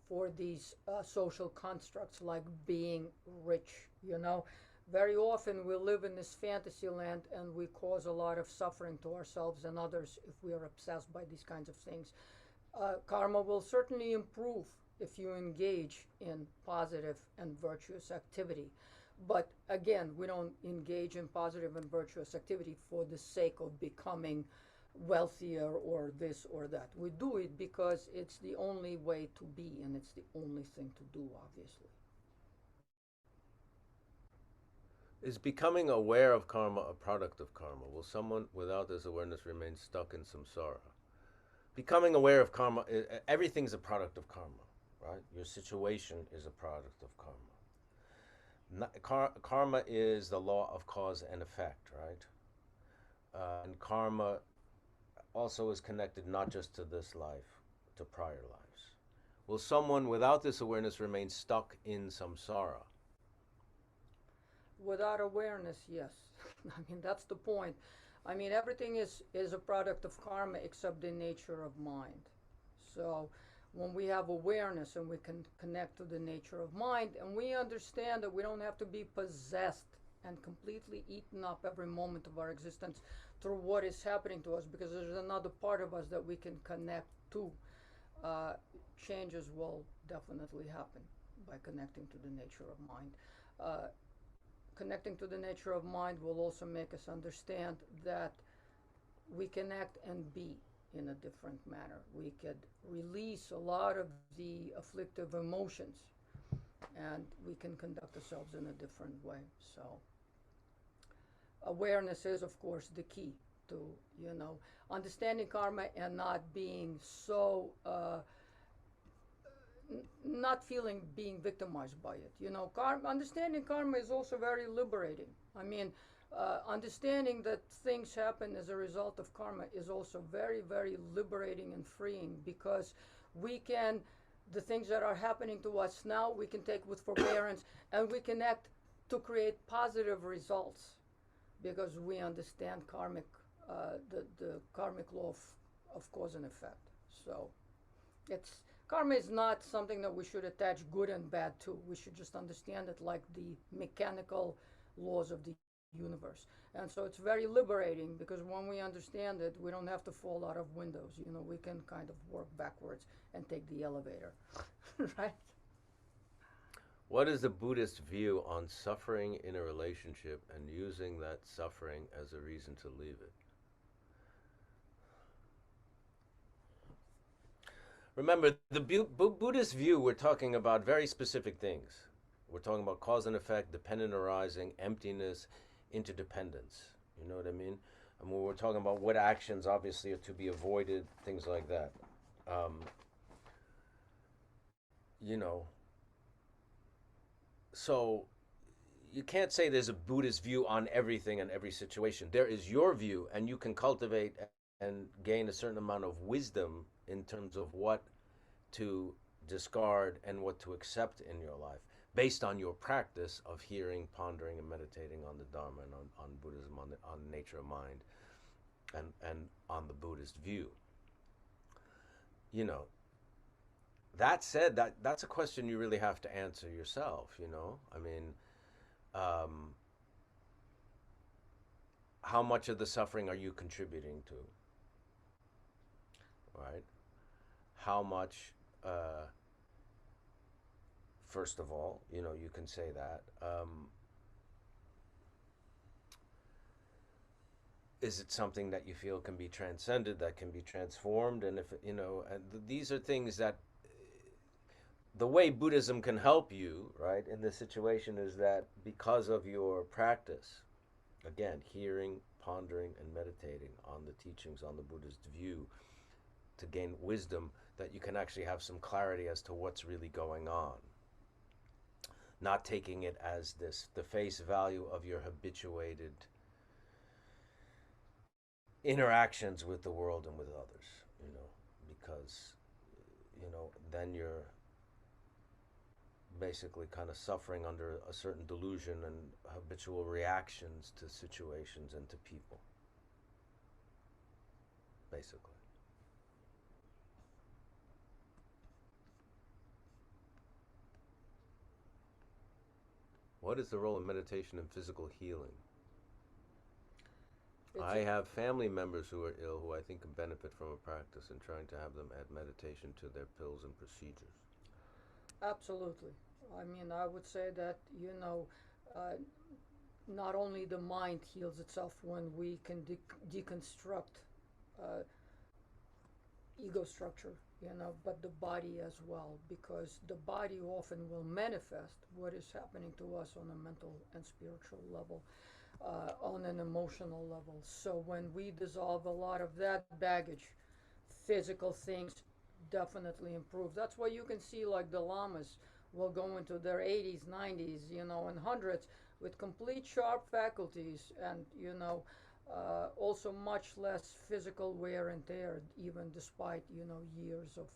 for these social constructs like being rich. You know, very often we live in this fantasy land and we cause a lot of suffering to ourselves and others if we are obsessed by these kinds of things. Karma will certainly improve if you engage in positive and virtuous activity. But again, we don't engage in positive and virtuous activity for the sake of becoming wealthier or this or that. We do it because it's the only way to be and it's the only thing to do, obviously. Is becoming aware of karma a product of karma? Will someone without this awareness remain stuck in samsara? Becoming aware of karma, everything's a product of karma, right? Your situation is a product of karma. Karma is the law of cause and effect, right? And karma also is connected not just to this life, to prior lives. Will someone without this awareness remain stuck in samsara? Without awareness, yes. I mean, that's the point. I mean, everything is a product of karma except the nature of mind. So when we have awareness and we can connect to the nature of mind and we understand that we don't have to be possessed and completely eaten up every moment of our existence through what is happening to us, because there's another part of us that we can connect to, changes will definitely happen by connecting to the nature of mind. Connecting to the nature of mind will also make us understand that we can act and be in a different manner. We could release a lot of the afflictive emotions and we can conduct ourselves in a different way. So awareness is, of course, the key to, you know, understanding karma and not being so not feeling being victimized by it. You know, understanding karma is also very liberating. I mean, understanding that things happen as a result of karma is also very, very liberating and freeing, because we can, the things that are happening to us now, we can take with forbearance and we can act to create positive results because we understand the karmic law of cause and effect. So it's, karma is not something that we should attach good and bad to. We should just understand it like the mechanical laws of the universe. And so it's very liberating because when we understand it, we don't have to fall out of windows. You know, we can kind of work backwards and take the elevator, right? What is the Buddhist view on suffering in a relationship and using that suffering as a reason to leave it? Remember, the Buddhist view, we're talking about very specific things. We're talking about cause and effect, dependent arising, emptiness, interdependence. You know what I mean? And when we're talking about what actions obviously are to be avoided, things like that. Um, you know, so you can't say there's a Buddhist view on everything and every situation. There is your view, and you can cultivate and gain a certain amount of wisdom in terms of what to discard and what to accept in your life based on your practice of hearing, pondering, and meditating on the Dharma and on Buddhism, on nature of mind, and on the Buddhist view. You know, that said, that's a question you really have to answer yourself, you know? I mean, um, how much of the suffering are you contributing to, right? How much, first of all, you know, you can say that. Is it something that you feel can be transcended, that can be transformed? And if, you know, and these are things that the way Buddhism can help you, right, in this situation is that because of your practice, again, hearing, pondering, and meditating on the teachings, on the Buddhist view, to gain wisdom, that you can actually have some clarity as to what's really going on. Not taking it as the face value of your habituated interactions with the world and with others, you know, because, you know, then you're basically kind of suffering under a certain delusion and habitual reactions to situations and to people, basically. What is the role of meditation in physical healing? I have family members who are ill who I think can benefit from a practice, and trying to have them add meditation to their pills and procedures. Absolutely. I mean, I would say that, uh, not only the mind heals itself when we can deconstruct uh, ego structure, but the body as well, because the body often will manifest what is happening to us on a mental and spiritual level, on an emotional level. So when we dissolve a lot of that baggage, physical things definitely improve. That's why you can see like the lamas will go into their 80s, 90s, and hundreds with complete sharp faculties, and also much less physical wear and tear, even despite years of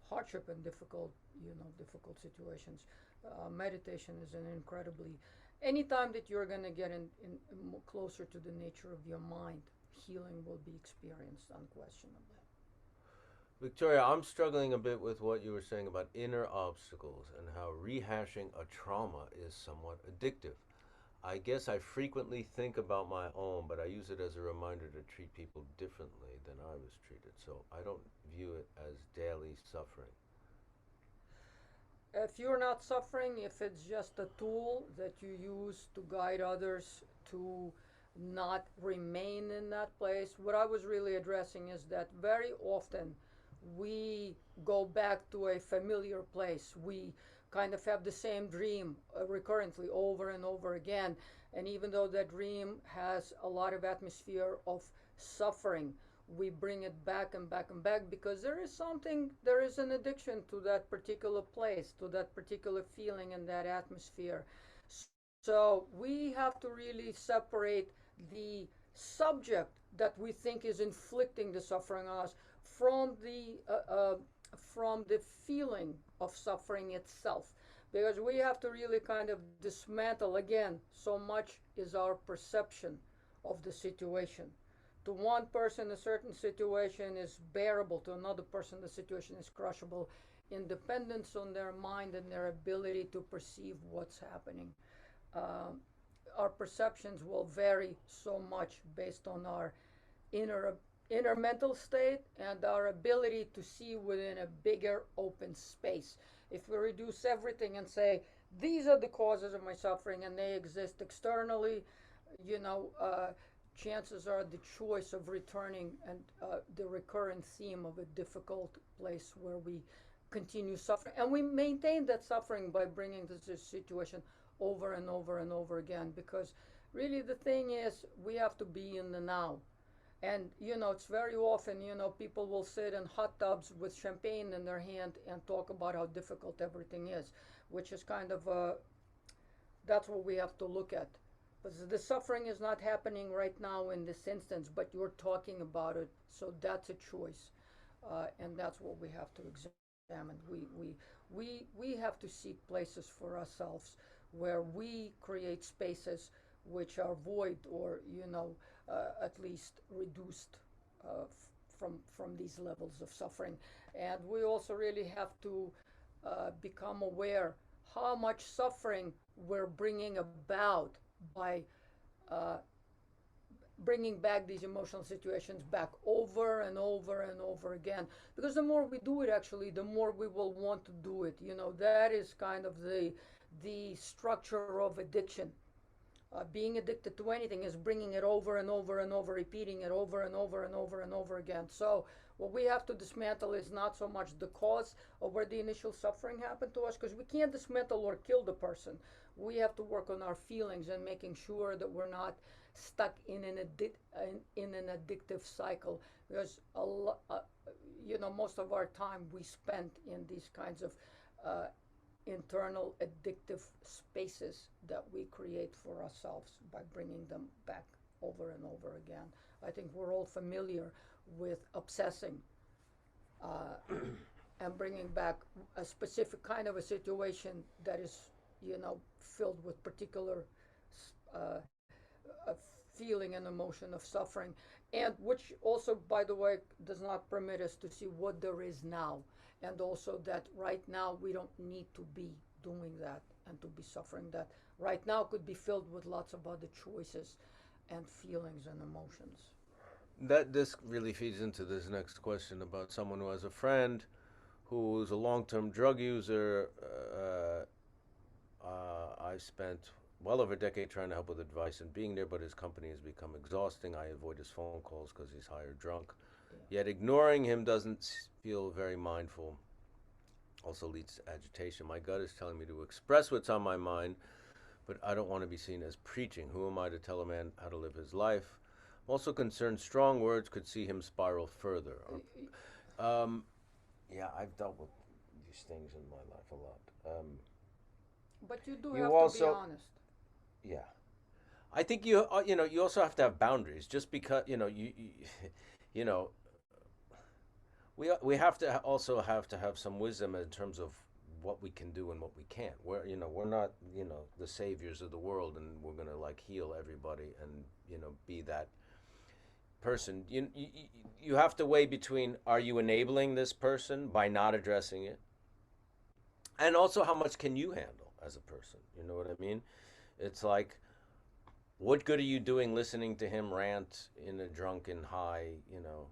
hardship and difficult situations. Meditation is an incredibly, anytime that you're going to get in closer to the nature of your mind, healing will be experienced unquestionably. Victoria, I'm struggling a bit with what you were saying about inner obstacles and how rehashing a trauma is somewhat addictive. I guess I frequently think about my own, but I use it as a reminder to treat people differently than I was treated. So I don't view it as daily suffering. If you're not suffering, if it's just a tool that you use to guide others to not remain in that place, what I was really addressing is that very often we go back to a familiar place. We kind of have the same dream recurrently over and over again. And even though that dream has a lot of atmosphere of suffering, we bring it back and back and back because there is an addiction to that particular place, to that particular feeling and that atmosphere. So we have to really separate the subject that we think is inflicting the suffering on us from the feeling of suffering itself, because we have to really kind of dismantle again. So much is our perception of the situation. To one person, a certain situation is bearable. To another person, the situation is crushable. In dependence on their mind and their ability to perceive what's happening. Um, our perceptions will vary so much based on our inner inner mental state and our ability to see within a bigger open space. If we reduce everything and say these are the causes of my suffering and they exist externally, you know, chances are the choice of returning and the recurrent theme of a difficult place where we continue suffering. And we maintain that suffering by bringing this situation over and over and over again, because really the thing is we have to be in the now. And you know, it's very often, you know, people will sit in hot tubs with champagne in their hand and talk about how difficult everything is, which is kind of that's what we have to look at. Because the suffering is not happening right now in this instance, but you're talking about it, so that's a choice, and that's what we have to examine. We have to seek places for ourselves where we create spaces which are void or, you know, at least reduced from these levels of suffering. And we also really have to become aware how much suffering we're bringing about by uh, bringing back these emotional situations back over and over and over again. Because the more we do it, actually, the more we will want to do it. You know, that is kind of the structure of addiction. Being addicted to anything is bringing it over and over and over, repeating it over and over and over and over again. So what we have to dismantle is not so much the cause of where the initial suffering happened to us, because we can't dismantle or kill the person. We have to work on our feelings and making sure that we're not stuck in an addictive cycle, because you know, most of our time we spent in these kinds of uh, internal addictive spaces that we create for ourselves by bringing them back over and over again. I think we're all familiar with obsessing uh, and bringing back a specific kind of a situation that is, you know, filled with particular uh, a feeling and emotion of suffering, and which also, by the way, does not permit us to see what there is now, and also that right now we don't need to be doing that and to be suffering. That right now could be filled with lots of other choices and feelings and emotions. That this really feeds into this next question about someone who has a friend who's a long-term drug user. I spent well over a decade trying to help with advice and being there, but his company has become exhausting. I avoid his phone calls because he's high or drunk. Yeah. Yet ignoring him doesn't feel very mindful. Also leads to agitation. My gut is telling me to express what's on my mind, but I don't want to be seen as preaching. Who am I to tell a man how to live his life? I'm also concerned strong words could see him spiral further. Um, yeah, I've dealt with these things in my life a lot. But you do You have to be also, honest. yeah, I think you know, you also have to have boundaries. Just because you know, we have to also have to have some wisdom in terms of what we can do and what we can't. We're not, you know, the saviors of the world, and we're gonna like heal everybody and, you know, be that person. You have to weigh between, are you enabling this person by not addressing it, and also how much can you handle as a person. You know what I mean? It's like, what good are you doing listening to him rant in a drunken high, you know,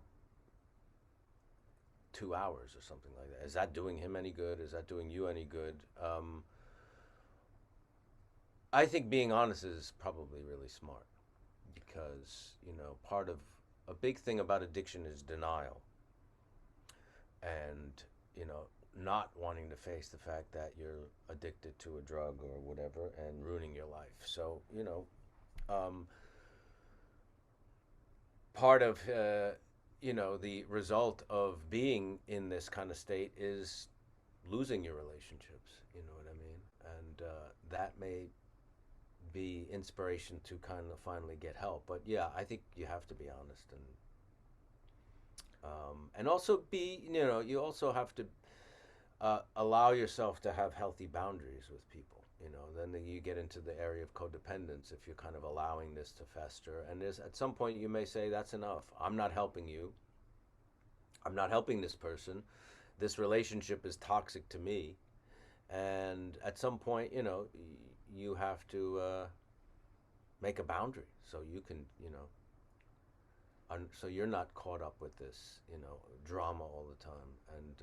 2 hours or something like that? Is that doing him any good? Is that doing you any good? I think being honest is probably really smart, because, you know, part of a big thing about addiction is denial, and, you know, not wanting to face the fact that you're addicted to a drug or whatever and ruining your life. So, you know, um, part of you know, the result of being in this kind of state is losing your relationships. You know what I mean? And that may be inspiration to kind of finally get help. But yeah, I think you have to be honest, and also be, you know, you also have to allow yourself to have healthy boundaries with people. You know, then you get into the area of codependence if you're kind of allowing this to fester. And there's, at some point, you may say, "That's enough. I'm not helping you. I'm not helping this person. This relationship is toxic to me." And at some point, you know, you have to make a boundary so you can, you know, so you're not caught up with this, you know, drama all the time. And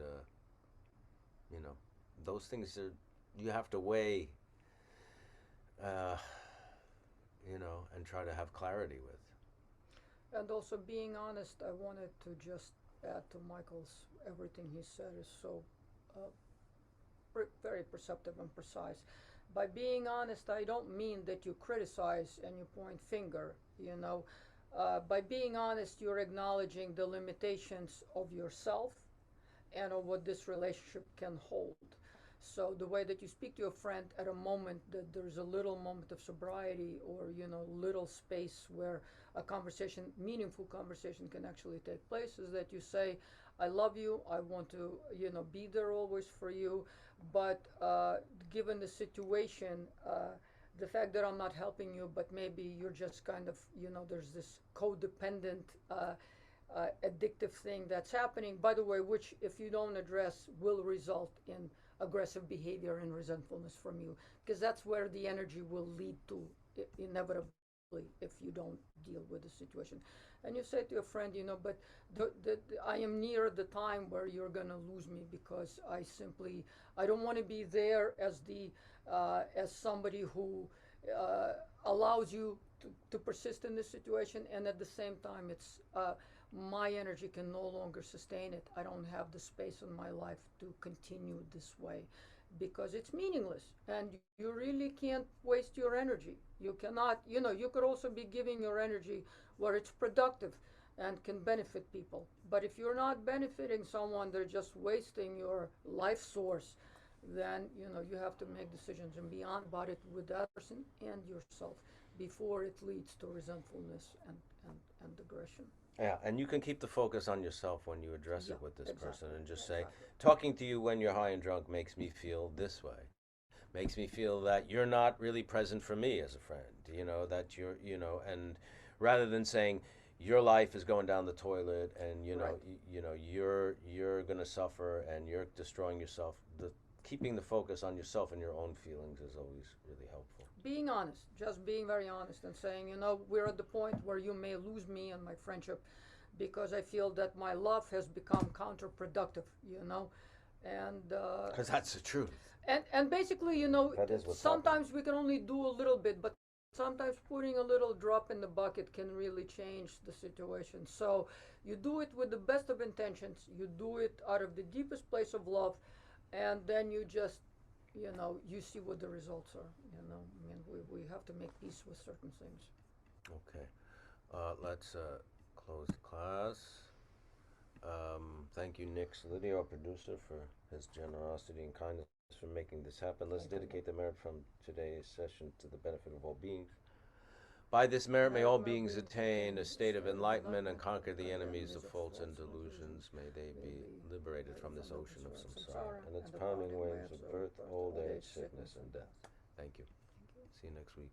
you know, those things are, you have to weigh uh, and try to have clarity with. And also being honest, I wanted to just add to Michael's, everything he said is so uh, very perceptive and precise. By being honest, I don't mean that you criticize and you point finger, you know. By being honest, you're acknowledging the limitations of yourself and of what this relationship can hold. So the way that you speak to your friend at a moment that there's a little moment of sobriety, or little space where a conversation, meaningful conversation, can actually take place, is that you say, I love you, I want to be there always for you, but given the situation, the fact that I'm not helping you, but maybe you're just kind of, there's this codependent addictive thing that's happening, by the way, which, if you don't address, will result in aggressive behavior and resentfulness from you, because that's where the energy will lead to, inevitably, if you don't deal with the situation. And you say to your friend, but I am near the time where you're going to lose me, because I don't want to be there as somebody who allows you to persist in this situation, and at the same time, it's my energy can no longer sustain it. I don't have the space in my life to continue this way, because it's meaningless, and you really can't waste your energy. You cannot, you could also be giving your energy where it's productive and can benefit people. But if you're not benefiting someone, they're just wasting your life source, then you have to make decisions and be honest about it with that person and yourself before it leads to resentfulness and aggression. Yeah, and you can keep the focus on yourself when you address Yeah, it with this person, exactly. and just say, Exactly. talking to you when you're high and drunk makes me feel this way. Makes me feel that you're not really present for me as a friend, that and rather than saying your life is going down the toilet, and Right. you're going to suffer and you're destroying yourself, keeping the focus on yourself and your own feelings is always really helpful. Being honest, just being very honest and saying, we're at the point where you may lose me and my friendship, because I feel that my love has become counterproductive, and Because that's the truth. and basically, That is what's happening. sometimes we can only do a little bit, but sometimes putting a little drop in the bucket can really change the situation. So you do it with the best of intentions, you do it out of the deepest place of love, and then you just, you see what the results are. I mean, we have to make peace with certain things. Okay. Let's close the class. Thank you, Nick Solidago, our producer, for his generosity and kindness for making this happen. Let's Thank you. dedicate the merit from today's session to the benefit of all beings. By this merit, may Merit all may all beings beings attain attain a a state of state of enlightenment and enlightenment conquer and the conquer the enemies of enemies of faults and faults and delusions. delusions. May they May be they be liberated from liberated this from the ocean of samsara samsara and its and the pounding pounding waves waves of of birth, birth, old old age, age, sickness, sickness, and and death. death. Thank you. Thank you. See you next week.